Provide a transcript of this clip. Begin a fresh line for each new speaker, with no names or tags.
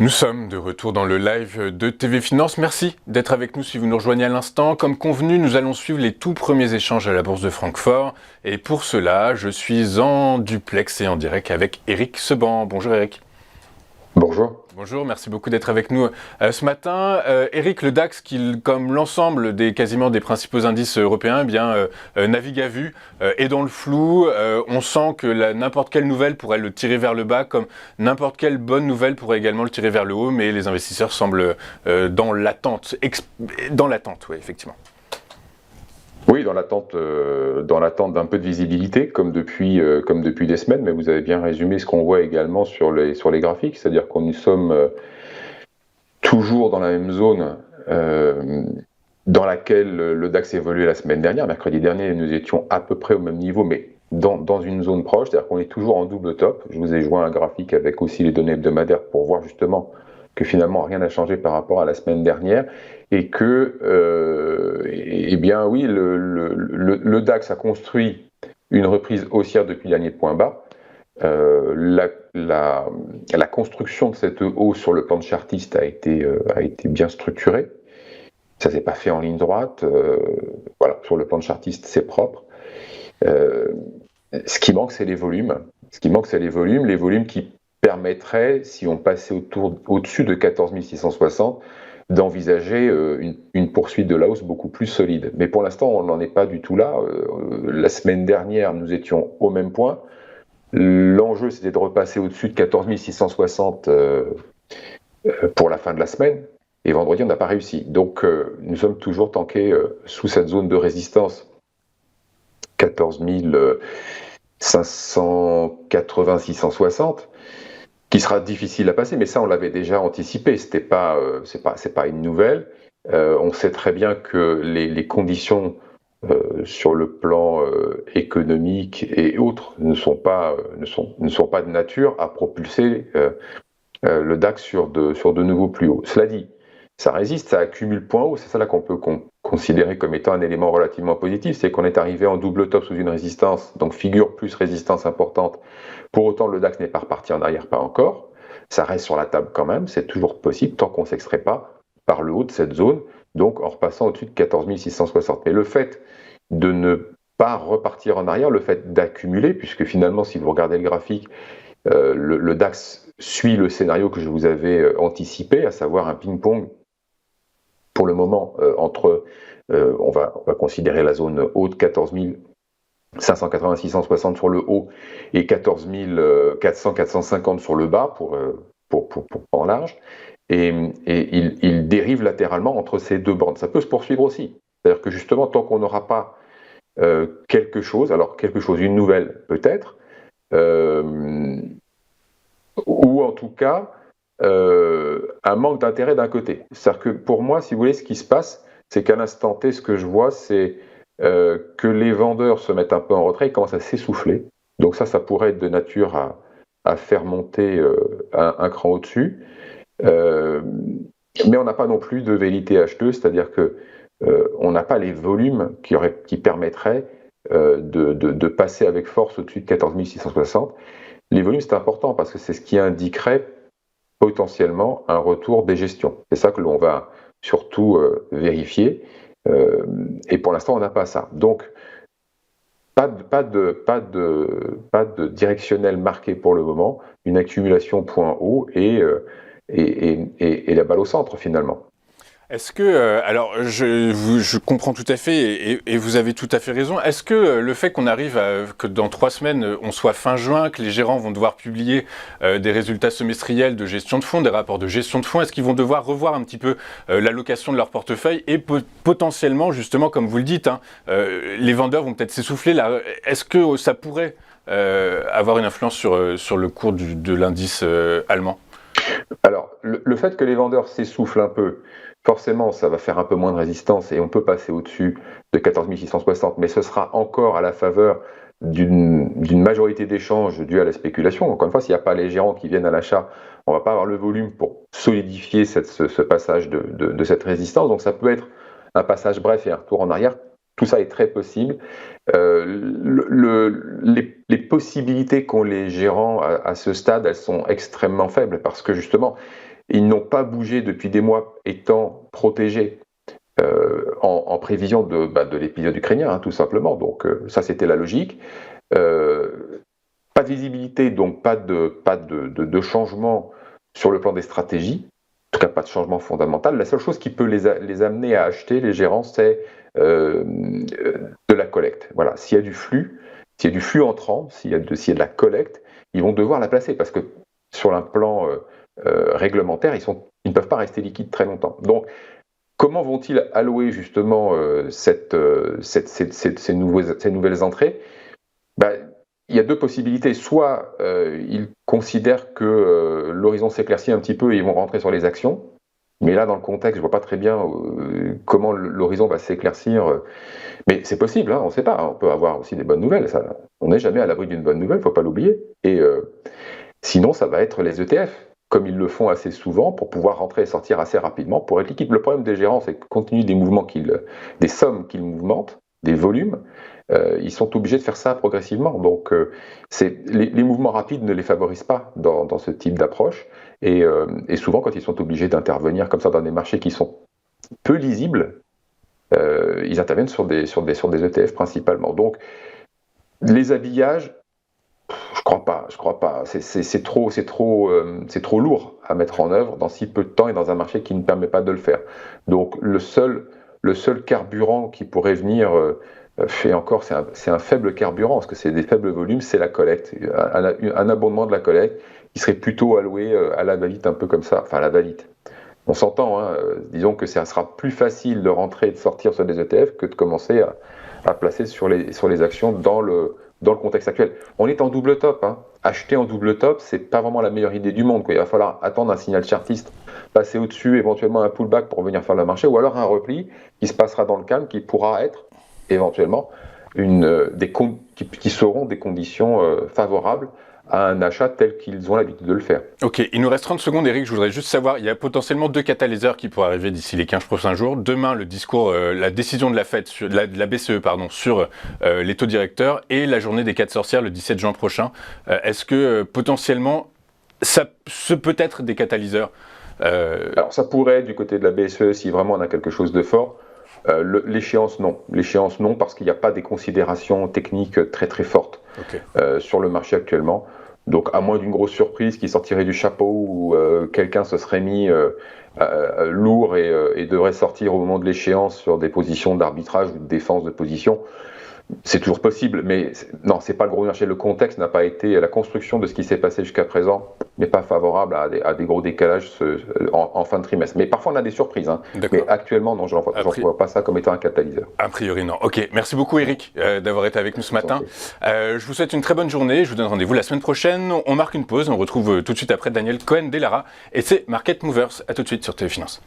Nous sommes de retour dans le live de TV Finance. Merci d'être avec nous si vous nous rejoignez à l'instant. Comme convenu, nous allons suivre les tout premiers échanges à la Bourse de Francfort. Et pour cela, je suis en duplex et en direct avec Eric Seban. Bonjour Eric.
Bonjour.
Bonjour, merci beaucoup d'être avec nous ce matin. Eric, le DAX, qui, comme l'ensemble quasiment des principaux indices européens, navigue à vue, est dans le flou. On sent que n'importe quelle nouvelle pourrait le tirer vers le bas, comme n'importe quelle bonne nouvelle pourrait également le tirer vers le haut, mais les investisseurs semblent dans l'attente. Oui, effectivement.
Oui, dans l'attente d'un peu de visibilité, comme depuis des semaines, mais vous avez bien résumé ce qu'on voit également sur les graphiques, c'est-à-dire qu'on nous sommes toujours dans la même zone dans laquelle le DAX évoluait la semaine dernière. Mercredi dernier, nous étions à peu près au même niveau, mais dans une zone proche, c'est-à-dire qu'on est toujours en double top. Je vous ai joint un graphique avec aussi les données hebdomadaires pour voir justement que finalement rien n'a changé par rapport à la semaine dernière et que, eh bien oui, le DAX a construit une reprise haussière depuis le dernier point bas. La construction de cette hausse sur le plan de chartiste a été bien structurée. Ça s'est pas fait en ligne droite. Voilà, sur le plan de chartiste, c'est propre. Ce qui manque, c'est les volumes. Les volumes qui permettraient, si on passait au-dessus de 14 660, d'envisager une poursuite de la hausse beaucoup plus solide. Mais pour l'instant, on n'en est pas du tout là. La semaine dernière, nous étions au même point. L'enjeu, c'était de repasser au-dessus de 14 660 pour la fin de la semaine. Et vendredi, on n'a pas réussi. Donc, nous sommes toujours tankés sous cette zone de résistance 14 580, 660, qui sera difficile à passer, mais ça, on l'avait déjà anticipé. C'est pas une nouvelle. On sait très bien que les conditions sur le plan économique et autres ne sont pas de nature à propulser le DAX sur de nouveaux plus hauts. Cela dit, ça résiste, ça accumule point haut, c'est ça là qu'on peut considérer comme étant un élément relativement positif, c'est qu'on est arrivé en double top sous une résistance, donc figure plus résistance importante. Pour autant, le DAX n'est pas reparti en arrière, pas encore. Ça reste sur la table quand même, c'est toujours possible, tant qu'on ne s'extrait pas par le haut de cette zone, donc en repassant au-dessus de 14 660. Mais le fait de ne pas repartir en arrière, le fait d'accumuler, puisque finalement, si vous regardez le graphique, le DAX suit le scénario que je vous avais anticipé, à savoir un ping-pong pour le moment entre, on va considérer la zone haute 14 580, 660 sur le haut et 14 400, 450 sur le bas pour en large. Et il dérive latéralement entre ces deux bandes. Ça peut se poursuivre aussi. C'est-à-dire que justement, tant qu'on n'aura pas quelque chose, une nouvelle peut-être, ou en tout cas un manque d'intérêt d'un côté. C'est-à-dire que pour moi, si vous voulez, ce qui se passe, c'est qu'à l'instant T, ce que je vois, c'est que les vendeurs se mettent un peu en retrait, ils commencent à s'essouffler. Donc ça pourrait être de nature à faire monter un cran au-dessus. Mais on n'a pas non plus de vérité acheteuse, c'est-à-dire que on n'a pas les volumes qui permettraient de passer avec force au-dessus de 14 660. Les volumes, c'est important parce que c'est ce qui indiquerait potentiellement un retour des gestions. C'est ça que l'on va surtout vérifier. Et pour l'instant, on n'a pas ça. Donc, pas de directionnel marqué pour le moment, une accumulation point haut et la balle au centre finalement.
Est-ce que, alors je comprends tout à fait et vous avez tout à fait raison, est-ce que le fait qu'on arrive que dans 3 semaines, on soit fin juin, que les gérants vont devoir publier des résultats semestriels de gestion de fonds, des rapports de gestion de fonds, est-ce qu'ils vont devoir revoir un petit peu l'allocation de leur portefeuille et potentiellement, justement, comme vous le dites, les vendeurs vont peut-être s'essouffler là. Est-ce que ça pourrait avoir une influence sur le cours de l'indice allemand ?
Alors, le fait que les vendeurs s'essoufflent un peu, forcément, ça va faire un peu moins de résistance et on peut passer au-dessus de 14 660, mais ce sera encore à la faveur d'une majorité d'échanges dus à la spéculation. Encore une fois, s'il n'y a pas les gérants qui viennent à l'achat, on ne va pas avoir le volume pour solidifier ce passage de cette résistance. Donc ça peut être un passage bref et un retour en arrière. Tout ça est très possible. Les possibilités qu'ont les gérants à ce stade, elles sont extrêmement faibles parce que justement, Ils n'ont pas bougé depuis des mois, étant protégés en prévision de l'épisode ukrainien, tout simplement. Donc ça, c'était la logique. Pas de visibilité, donc pas de changement sur le plan des stratégies. En tout cas, pas de changement fondamental. La seule chose qui peut les amener à acheter, les gérants, c'est de la collecte. Voilà. S'il y a du flux entrant, s'il y a de la collecte, ils vont devoir la placer parce que sur un plan réglementaire, ils ne peuvent pas rester liquides très longtemps. Donc, comment vont-ils allouer justement ces nouvelles entrées? Il y a deux possibilités. Soit ils considèrent que l'horizon s'éclaircit un petit peu et ils vont rentrer sur les actions. Mais là, dans le contexte, je ne vois pas très bien comment l'horizon va s'éclaircir. Mais c'est possible, on ne sait pas. On peut avoir aussi des bonnes nouvelles. On n'est jamais à l'abri d'une bonne nouvelle, il ne faut pas l'oublier. Et sinon, ça va être les ETF, comme ils le font assez souvent, pour pouvoir rentrer et sortir assez rapidement, pour être liquide. Le problème des gérants, c'est que compte tenu des sommes qu'ils mouvementent, des volumes, ils sont obligés de faire ça progressivement. Donc, les mouvements rapides ne les favorisent pas dans ce type d'approche. Et souvent, quand ils sont obligés d'intervenir comme ça dans des marchés qui sont peu lisibles, ils interviennent sur des ETF principalement. Donc, les habillages, je crois pas. C'est trop lourd à mettre en œuvre dans si peu de temps et dans un marché qui ne permet pas de le faire. Donc, le seul carburant qui pourrait venir, et encore, c'est un faible carburant, parce que c'est des faibles volumes, c'est la collecte. Un abondement de la collecte qui serait plutôt alloué à la va-vite, un peu comme ça. Enfin, à la va-vite. On s'entend, disons que ça sera plus facile de rentrer et de sortir sur des ETF que de commencer à placer sur les actions dans le contexte actuel. On est en double top. Acheter en double top, c'est pas vraiment la meilleure idée du monde. Il va falloir attendre un signal chartiste, passer au-dessus, éventuellement un pullback pour venir faire le marché, ou alors un repli qui se passera dans le calme, qui pourra être éventuellement qui seront des conditions favorables à un achat tel qu'ils ont l'habitude de le faire.
Ok, il nous reste 30 secondes, Eric. Je voudrais juste savoir, il y a potentiellement 2 catalyseurs qui pourraient arriver d'ici les 15 prochains jours. Demain, le discours, la décision de la Fed, de la BCE, sur les taux directeurs, et la journée des 4 sorcières le 17 juin prochain. Est-ce que potentiellement, ce peut être des catalyseurs
Alors ça pourrait être du côté de la BCE si vraiment on a quelque chose de fort. L'échéance, non. L'échéance, non, parce qu'il n'y a pas des considérations techniques très très fortes sur le marché actuellement. Donc, à moins d'une grosse surprise qui sortirait du chapeau ou quelqu'un se serait mis lourd et devrait sortir au moment de l'échéance sur des positions d'arbitrage ou de défense de position, c'est toujours possible, mais non, c'est pas le gros marché. Le contexte n'a pas été, la construction de ce qui s'est passé jusqu'à présent n'est pas favorable à des gros décalages en fin de trimestre. Mais parfois on a des surprises. Mais actuellement, non, je ne vois pas ça comme étant un catalyseur.
A priori, non. Ok, merci beaucoup Eric d'avoir été avec nous ce matin. Je vous souhaite une très bonne journée. Je vous donne rendez-vous la semaine prochaine. On marque une pause. On retrouve tout de suite après Daniel Cohen-Delara et c'est Market Movers. À tout de suite sur TV Finance.